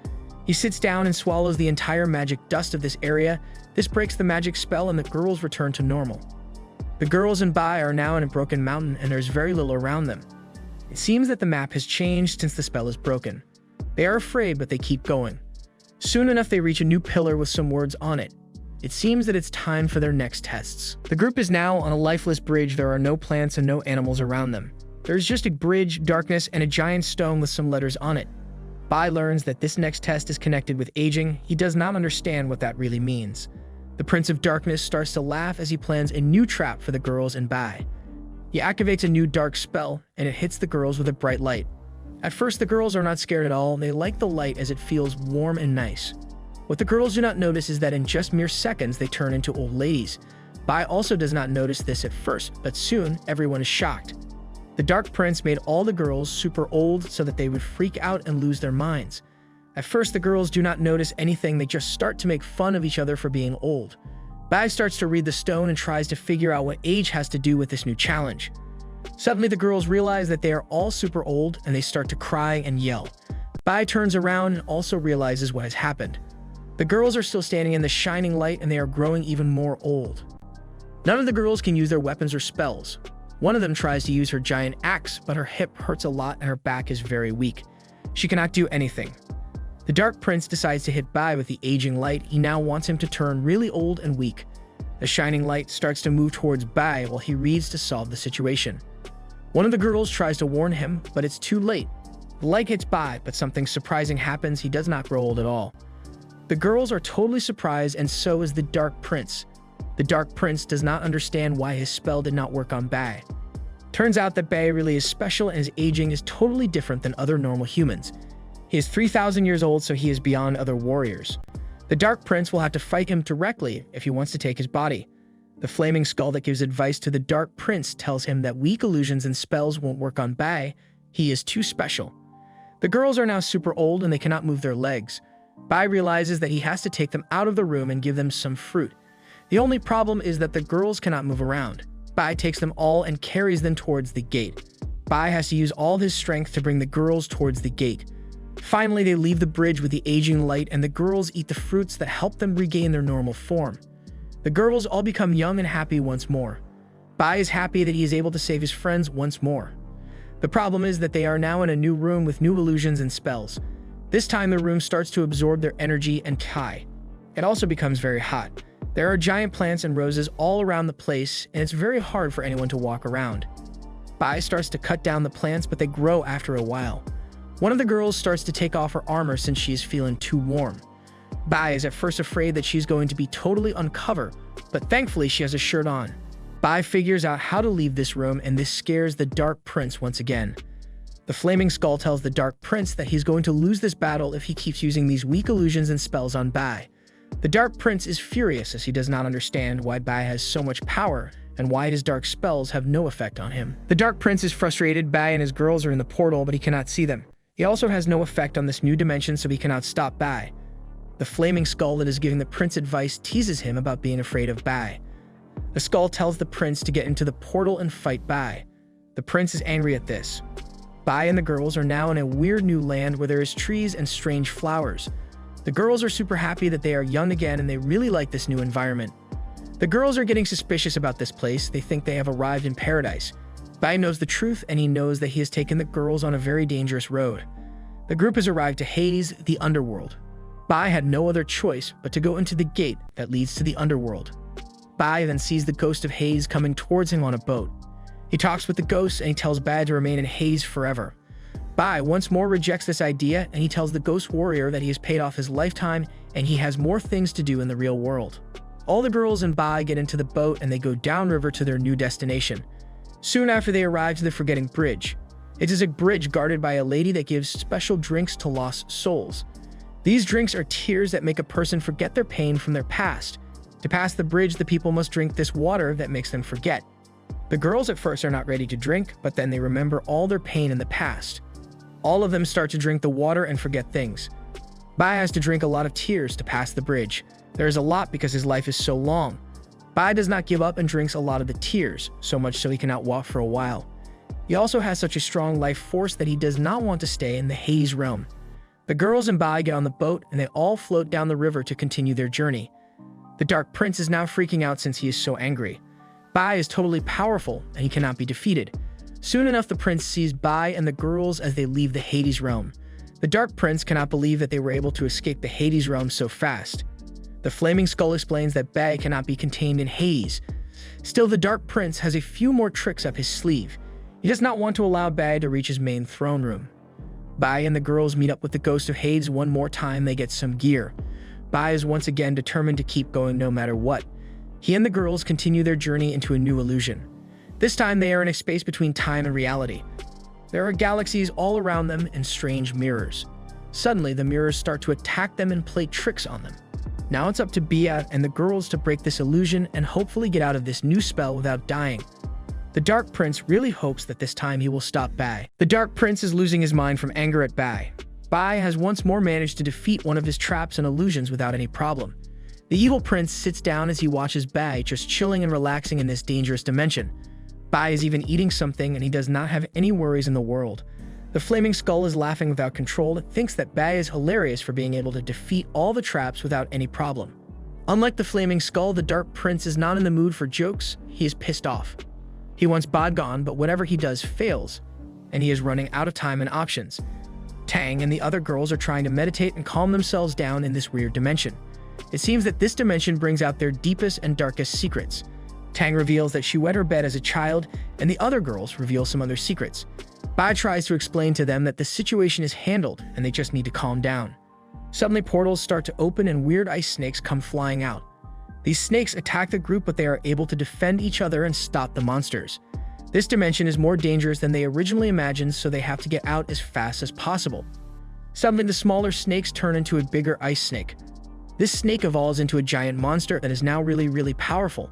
He sits down and swallows the entire magic dust of this area. This breaks the magic spell and the girls return to normal. The girls and Bai are now in a broken mountain and there's very little around them. It seems that the map has changed since the spell is broken. They are afraid, but they keep going. Soon enough, they reach a new pillar with some words on it. It seems that it's time for their next tests. The group is now on a lifeless bridge. There are no plants and no animals around them. There is just a bridge, darkness, and a giant stone with some letters on it. Bai learns that this next test is connected with aging. He does not understand what that really means. The Prince of Darkness starts to laugh as he plans a new trap for the girls and Bai. He activates a new dark spell, and it hits the girls with a bright light. At first, the girls are not scared at all. They like the light as it feels warm and nice. What the girls do not notice is that in just mere seconds, they turn into old ladies. Bai also does not notice this at first, but soon, everyone is shocked. The Dark Prince made all the girls super old so that they would freak out and lose their minds. At first, the girls do not notice anything. They just start to make fun of each other for being old. Bai starts to read the stone and tries to figure out what age has to do with this new challenge. Suddenly, the girls realize that they are all super old and they start to cry and yell. Bai turns around and also realizes what has happened. The girls are still standing in the shining light and they are growing even more old. None of the girls can use their weapons or spells. One of them tries to use her giant axe, but her hip hurts a lot and her back is very weak. She cannot do anything. The Dark Prince decides to hit Bai with the aging light. He now wants him to turn really old and weak. The shining light starts to move towards Bai while he reads to solve the situation. One of the girls tries to warn him, but it's too late. The light hits Bai, but something surprising happens. He does not grow old at all. The girls are totally surprised, and so is the Dark Prince. The Dark Prince does not understand why his spell did not work on Bai. Turns out that Bai really is special and his aging is totally different than other normal humans. He is 3,000 years old, so he is beyond other warriors. The Dark Prince will have to fight him directly if he wants to take his body. The flaming skull that gives advice to the Dark Prince tells him that weak illusions and spells won't work on Bai. He is too special. The girls are now super old and they cannot move their legs. Bai realizes that he has to take them out of the room and give them some fruit. The only problem is that the girls cannot move around. Bai takes them all and carries them towards the gate. Bai has to use all his strength to bring the girls towards the gate. Finally, they leave the bridge with the aging light and the girls eat the fruits that help them regain their normal form. The girls all become young and happy once more. Bai is happy that he is able to save his friends once more. The problem is that they are now in a new room with new illusions and spells. This time the room starts to absorb their energy and Kai. It also becomes very hot. There are giant plants and roses all around the place, and it's very hard for anyone to walk around. Bai starts to cut down the plants, but they grow after a while. One of the girls starts to take off her armor since she is feeling too warm. Bai is at first afraid that she's going to be totally uncovered, but thankfully she has a shirt on. Bai figures out how to leave this room, and this scares the Dark Prince once again. The Flaming Skull tells the Dark Prince that he's going to lose this battle if he keeps using these weak illusions and spells on Bai. The Dark Prince is furious as he does not understand why Bai has so much power and why his dark spells have no effect on him. The Dark Prince is frustrated. Bai and his girls are in the portal, but he cannot see them. He also has no effect on this new dimension, so he cannot stop Bai. The Flaming Skull that is giving the prince advice teases him about being afraid of Bai. The skull tells the prince to get into the portal and fight Bai. The prince is angry at this. Bai and the girls are now in a weird new land where there is trees and strange flowers. The girls are super happy that they are young again, and they really like this new environment. The girls are getting suspicious about this place. They think they have arrived in paradise. Bai knows the truth, and he knows that he has taken the girls on a very dangerous road. The group has arrived to Hades, the underworld. Bai had no other choice but to go into the gate that leads to the underworld. Bai then sees the ghost of Hades coming towards him on a boat. He talks with the ghost, and he tells Bai to remain in Hades forever. Bai once more rejects this idea, and he tells the ghost warrior that he has paid off his lifetime and he has more things to do in the real world. All the girls and Bai get into the boat, and they go downriver to their new destination. Soon after, they arrive to the Forgetting Bridge. It is a bridge guarded by a lady that gives special drinks to lost souls. These drinks are tears that make a person forget their pain from their past. To pass the bridge, the people must drink this water that makes them forget. The girls at first are not ready to drink, but then they remember all their pain in the past. All of them start to drink the water and forget things. Bai has to drink a lot of tears to pass the bridge. There is a lot because his life is so long. Bai does not give up and drinks a lot of the tears, so much so he cannot walk for a while. He also has such a strong life force that he does not want to stay in the Hades realm. The girls and Bai get on the boat, and they all float down the river to continue their journey. The Dark Prince is now freaking out since he is so angry. Bai is totally powerful, and he cannot be defeated. Soon enough, the prince sees Bai and the girls as they leave the Hades realm. The Dark Prince cannot believe that they were able to escape the Hades realm so fast. The Flaming Skull explains that Bai cannot be contained in Hades. Still, the Dark Prince has a few more tricks up his sleeve. He does not want to allow Bai to reach his main throne room. Bai and the girls meet up with the ghost of Hades one more time. They get some gear. Bai is once again determined to keep going no matter what. He and the girls continue their journey into a new illusion. This time they are in a space between time and reality. There are galaxies all around them and strange mirrors. Suddenly, the mirrors start to attack them and play tricks on them. Now it's up to Bia and the girls to break this illusion and hopefully get out of this new spell without dying. The Dark Prince really hopes that this time he will stop Bai. The Dark Prince is losing his mind from anger at Bai. Bai has once more managed to defeat one of his traps and illusions without any problem. The evil prince sits down as he watches Bai just chilling and relaxing in this dangerous dimension. Bai is even eating something, and he does not have any worries in the world. The Flaming Skull is laughing without control. It thinks that Bai is hilarious for being able to defeat all the traps without any problem. Unlike the Flaming Skull, the Dark Prince is not in the mood for jokes. He is pissed off. He wants Bod gone, but whatever he does fails, and he is running out of time and options. Tang and the other girls are trying to meditate and calm themselves down in this weird dimension. It seems that this dimension brings out their deepest and darkest secrets. Tang reveals that she wet her bed as a child, and the other girls reveal some other secrets. Bai tries to explain to them that the situation is handled and they just need to calm down. Suddenly, portals start to open and weird ice snakes come flying out. These snakes attack the group, but they are able to defend each other and stop the monsters. This dimension is more dangerous than they originally imagined, so they have to get out as fast as possible. Suddenly, the smaller snakes turn into a bigger ice snake. This snake evolves into a giant monster that is now really powerful.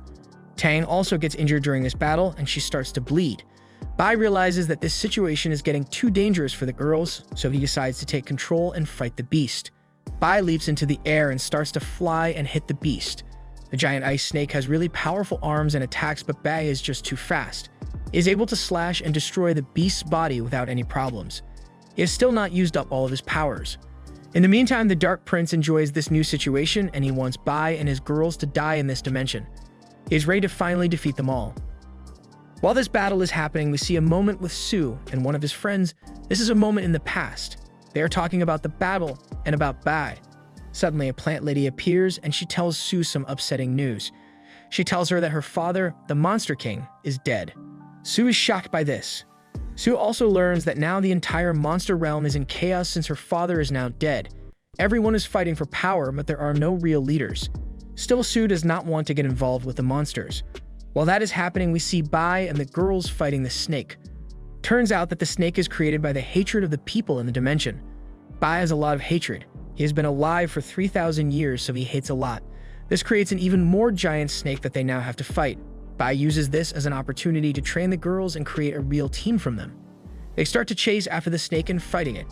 Tang also gets injured during this battle, and she starts to bleed. Bai realizes that this situation is getting too dangerous for the girls, so he decides to take control and fight the beast. Bai leaps into the air and starts to fly and hit the beast. The giant ice snake has really powerful arms and attacks, but Bai is just too fast. He is able to slash and destroy the beast's body without any problems. He has still not used up all of his powers. In the meantime, the Dark Prince enjoys this new situation, and he wants Bai and his girls to die in this dimension. He is ready to finally defeat them all. While this battle is happening, we see a moment with Su and one of his friends. This is a moment in the past. They are talking about the battle and about Bai. Suddenly, a plant lady appears, and she tells Su some upsetting news. She tells her that her father, the Monster King, is dead. Su is shocked by this. Su also learns that now the entire monster realm is in chaos since her father is now dead. Everyone is fighting for power, but there are no real leaders. Still, Su does not want to get involved with the monsters. While that is happening, we see Bai and the girls fighting the snake. Turns out that the snake is created by the hatred of the people in the dimension. Bai has a lot of hatred. He has been alive for 3,000 years, so he hates a lot. This creates an even more giant snake that they now have to fight. Bai uses this as an opportunity to train the girls and create a real team from them. They start to chase after the snake and fighting it.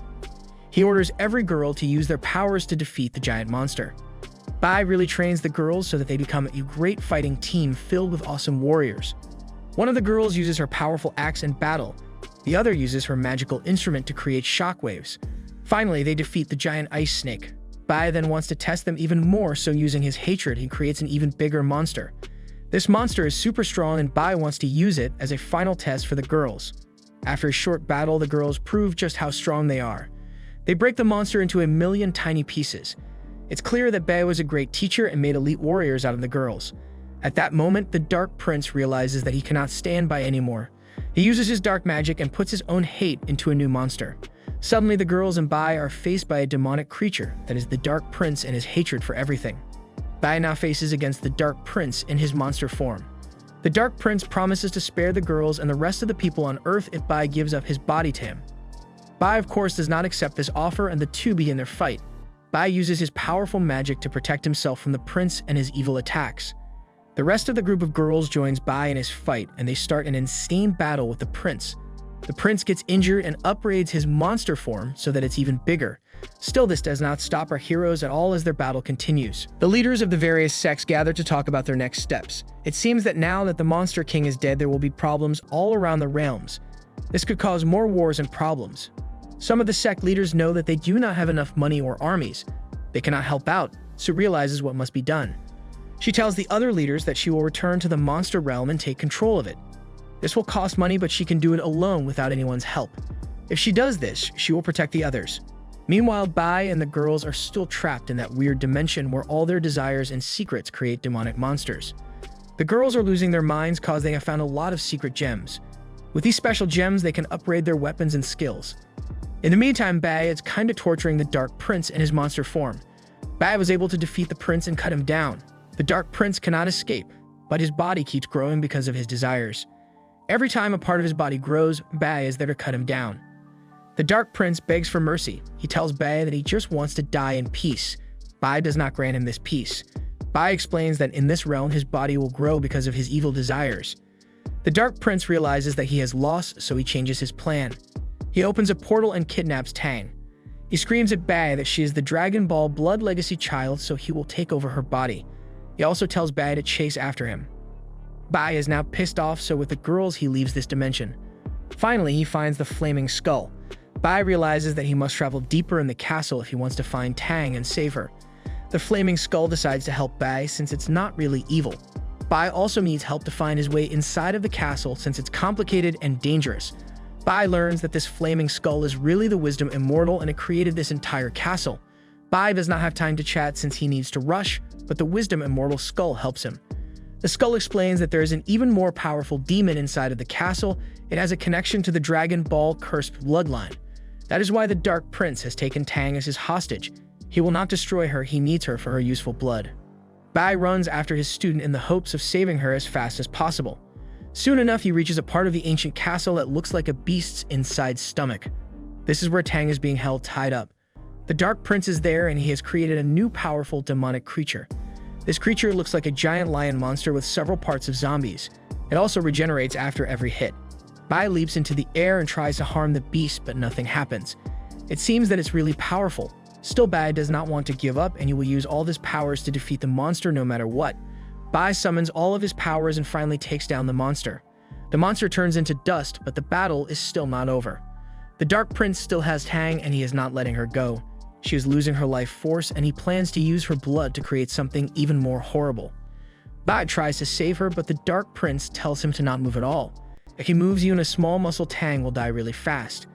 He orders every girl to use their powers to defeat the giant monster. Bai really trains the girls so that they become a great fighting team filled with awesome warriors. One of the girls uses her powerful axe in battle. The other uses her magical instrument to create shockwaves. Finally, they defeat the giant ice snake. Bai then wants to test them even more, so using his hatred, he creates an even bigger monster. This monster is super strong and Bai wants to use it as a final test for the girls. After a short battle, the girls prove just how strong they are. They break the monster into a million tiny pieces. It's clear that Bai was a great teacher and made elite warriors out of the girls. At that moment, the Dark Prince realizes that he cannot stand Bai anymore. He uses his dark magic and puts his own hate into a new monster. Suddenly, the girls and Bai are faced by a demonic creature that is the Dark Prince and his hatred for everything. Bai now faces against the Dark Prince in his monster form. The Dark Prince promises to spare the girls and the rest of the people on Earth if Bai gives up his body to him. Bai, of course, does not accept this offer and the two begin their fight. Bai uses his powerful magic to protect himself from the prince and his evil attacks. The rest of the group of girls joins Bai in his fight and they start an insane battle with the prince. The prince gets injured and upgrades his monster form so that it's even bigger. Still, this does not stop our heroes at all as their battle continues. The leaders of the various sects gather to talk about their next steps. It seems that now that the Monster King is dead, there will be problems all around the realms. This could cause more wars and problems. Some of the sect leaders know that they do not have enough money or armies. They cannot help out, so realizes what must be done. She tells the other leaders that she will return to the monster realm and take control of it. This will cost money, but she can do it alone without anyone's help. If she does this, she will protect the others. Meanwhile, Bai and the girls are still trapped in that weird dimension where all their desires and secrets create demonic monsters. The girls are losing their minds cause they have found a lot of secret gems. With these special gems, they can upgrade their weapons and skills. In the meantime, Bai is kinda torturing the Dark Prince in his monster form. Bai was able to defeat the prince and cut him down. The Dark Prince cannot escape, but his body keeps growing because of his desires. Every time a part of his body grows, Bai is there to cut him down. The Dark Prince begs for mercy. He tells Bai that he just wants to die in peace. Bai does not grant him this peace. Bai explains that in this realm, his body will grow because of his evil desires. The Dark Prince realizes that he has lost, so he changes his plan. He opens a portal and kidnaps Tang. He screams at Bai that she is the Dragon Ball Blood Legacy child, so he will take over her body. He also tells Bai to chase after him. Bai is now pissed off, so with the girls, he leaves this dimension. Finally, he finds the Flaming Skull. Bai realizes that he must travel deeper in the castle if he wants to find Tang and save her. The Flaming Skull decides to help Bai since it's not really evil. Bai also needs help to find his way inside of the castle since it's complicated and dangerous. Bai learns that this Flaming Skull is really the Wisdom Immortal and it created this entire castle. Bai does not have time to chat since he needs to rush, but the Wisdom Immortal Skull helps him. The skull explains that there is an even more powerful demon inside of the castle. It has a connection to the Dragon Ball cursed bloodline. That is why the Dark Prince has taken Tang as his hostage. He will not destroy her, he needs her for her useful blood. Bai runs after his student in the hopes of saving her as fast as possible. Soon enough, he reaches a part of the ancient castle that looks like a beast's inside stomach. This is where Tang is being held tied up. The Dark Prince is there and he has created a new powerful demonic creature. This creature looks like a giant lion monster with several parts of zombies. It also regenerates after every hit. Bai leaps into the air and tries to harm the beast, but nothing happens. It seems that it's really powerful. Still, Bai does not want to give up and he will use all of his powers to defeat the monster no matter what. Bai summons all of his powers and finally takes down the monster. The monster turns into dust, but the battle is still not over. The Dark Prince still has Tang and he is not letting her go. She is losing her life force and he plans to use her blood to create something even more horrible. Bai tries to save her, but the Dark Prince tells him to not move at all. If he moves, even a small muscle Tang will die really fast.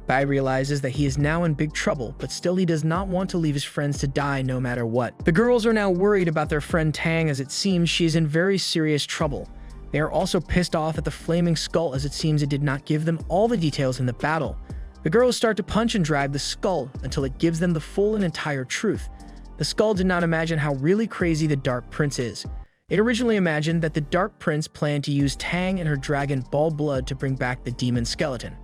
Bai realizes that he is now in big trouble, but still he does not want to leave his friends to die no matter what. The girls are now worried about their friend Tang as it seems she is in very serious trouble. They are also pissed off at the Flaming Skull as it seems it did not give them all the details in the battle. The girls start to punch and drag the skull until it gives them the full and entire truth. The skull did not imagine how really crazy the Dark Prince is. It originally imagined that the Dark Prince planned to use Tang and her dragon ball blood to bring back the demon skeleton.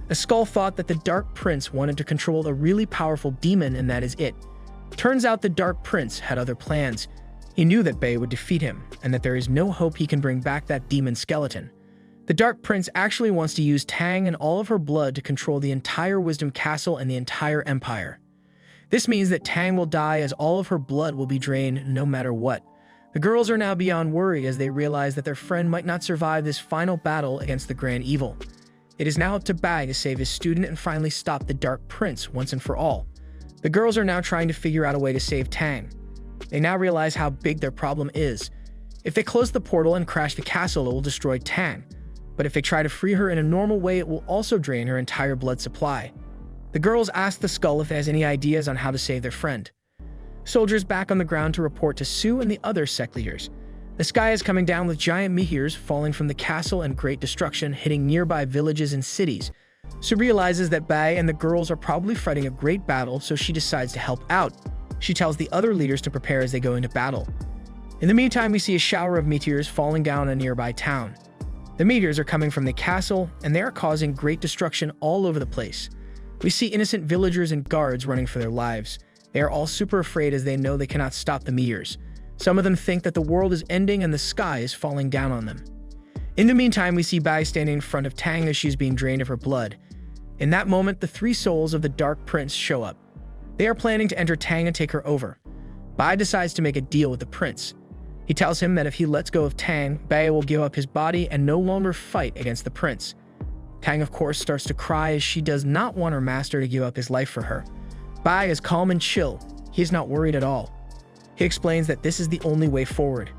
The skull thought that the Dark Prince wanted to control a really powerful demon, and that is it. Turns out the Dark Prince had other plans. He knew that Bai would defeat him, and that there is no hope he can bring back that demon skeleton. The Dark Prince actually wants to use Tang and all of her blood to control the entire Wisdom Castle and the entire empire. This means that Tang will die, as all of her blood will be drained no matter what. The girls are now beyond worry as they realize that their friend might not survive this final battle against the Grand Evil. It is now up to Bai to save his student and finally stop the Dark Prince once and for all. The girls are now trying to figure out a way to save Tang. They now realize how big their problem is. If they close the portal and crash the castle, it will destroy Tang. But if they try to free her in a normal way, it will also drain her entire blood supply. The girls ask the skull if it has any ideas on how to save their friend. Soldiers back on the ground to report to Su and the other sect leaders. The sky is coming down with giant meteors falling from the castle and great destruction hitting nearby villages and cities. Su realizes that Bai and the girls are probably fighting a great battle, so she decides to help out. She tells the other leaders to prepare as they go into battle. In the meantime, we see a shower of meteors falling down on a nearby town. The meteors are coming from the castle, and they are causing great destruction all over the place. We see innocent villagers and guards running for their lives. They are all super afraid as they know they cannot stop the meteors. Some of them think that the world is ending and the sky is falling down on them. In the meantime, we see Bai standing in front of Tang as she's being drained of her blood. In that moment, the three souls of the Dark Prince show up. They are planning to enter Tang and take her over. Bai decides to make a deal with the prince. He tells him that if he lets go of Tang, Bai will give up his body and no longer fight against the prince. Tang, of course, starts to cry as she does not want her master to give up his life for her. Bai is calm and chill. He is not worried at all. He explains that this is the only way forward.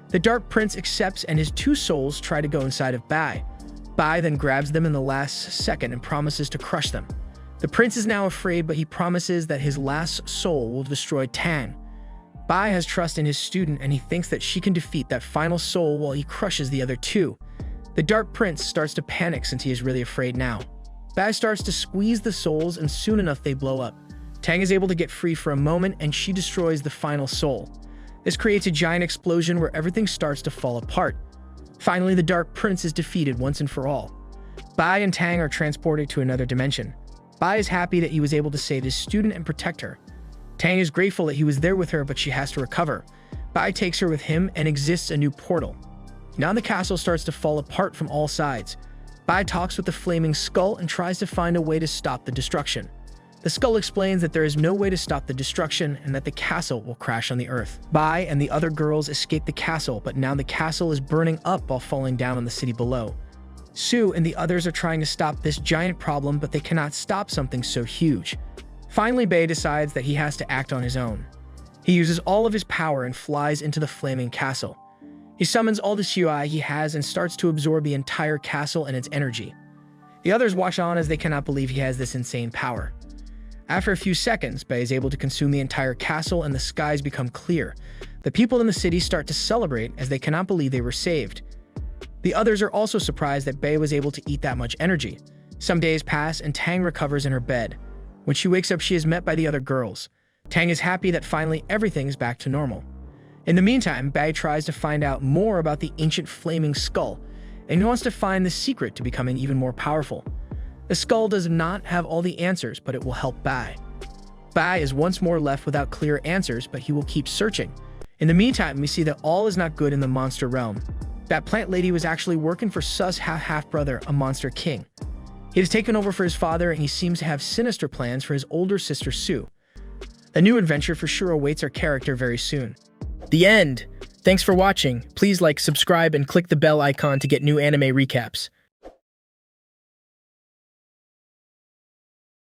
The Dark Prince accepts and his two souls try to go inside of Bai. Bai then grabs them in the last second and promises to crush them. The prince is now afraid, but he promises that his last soul will destroy Tang. Bai has trust in his student and he thinks that she can defeat that final soul while he crushes the other two. The Dark Prince starts to panic since he is really afraid now. Bai starts to squeeze the souls and soon enough they blow up. Tang is able to get free for a moment and she destroys the final soul. This creates a giant explosion where everything starts to fall apart. Finally, the Dark Prince is defeated once and for all. Bai and Tang are transported to another dimension. Bai is happy that he was able to save his student and protect her. Tang is grateful that he was there with her, but she has to recover. Bai takes her with him and exists a new portal. Now the castle starts to fall apart from all sides. Bai talks with the flaming skull and tries to find a way to stop the destruction. The skull explains that there is no way to stop the destruction and that the castle will crash on the earth. Bai and the other girls escape the castle, but now the castle is burning up while falling down on the city below. Su and the others are trying to stop this giant problem, but they cannot stop something so huge. Finally, Bai decides that he has to act on his own. He uses all of his power and flies into the flaming castle. He summons all the Shui he has and starts to absorb the entire castle and its energy. The others watch on as they cannot believe he has this insane power. After a few seconds, Bai is able to consume the entire castle and the skies become clear. The people in the city start to celebrate as they cannot believe they were saved. The others are also surprised that Bai was able to eat that much energy. Some days pass and Tang recovers in her bed. When she wakes up, she is met by the other girls. Tang is happy that finally everything is back to normal. In the meantime, Bai tries to find out more about the ancient flaming skull, and he wants to find the secret to becoming even more powerful. The skull does not have all the answers, but it will help Bai. Bai is once more left without clear answers, but he will keep searching. In the meantime, we see that all is not good in the monster realm. That plant lady was actually working for Su's half-brother, a monster king. He has taken over for his father, and he seems to have sinister plans for his older sister Su. A new adventure for sure awaits our character very soon. The end. Thanks for watching. Please like, subscribe, and click the bell icon to get new anime recaps.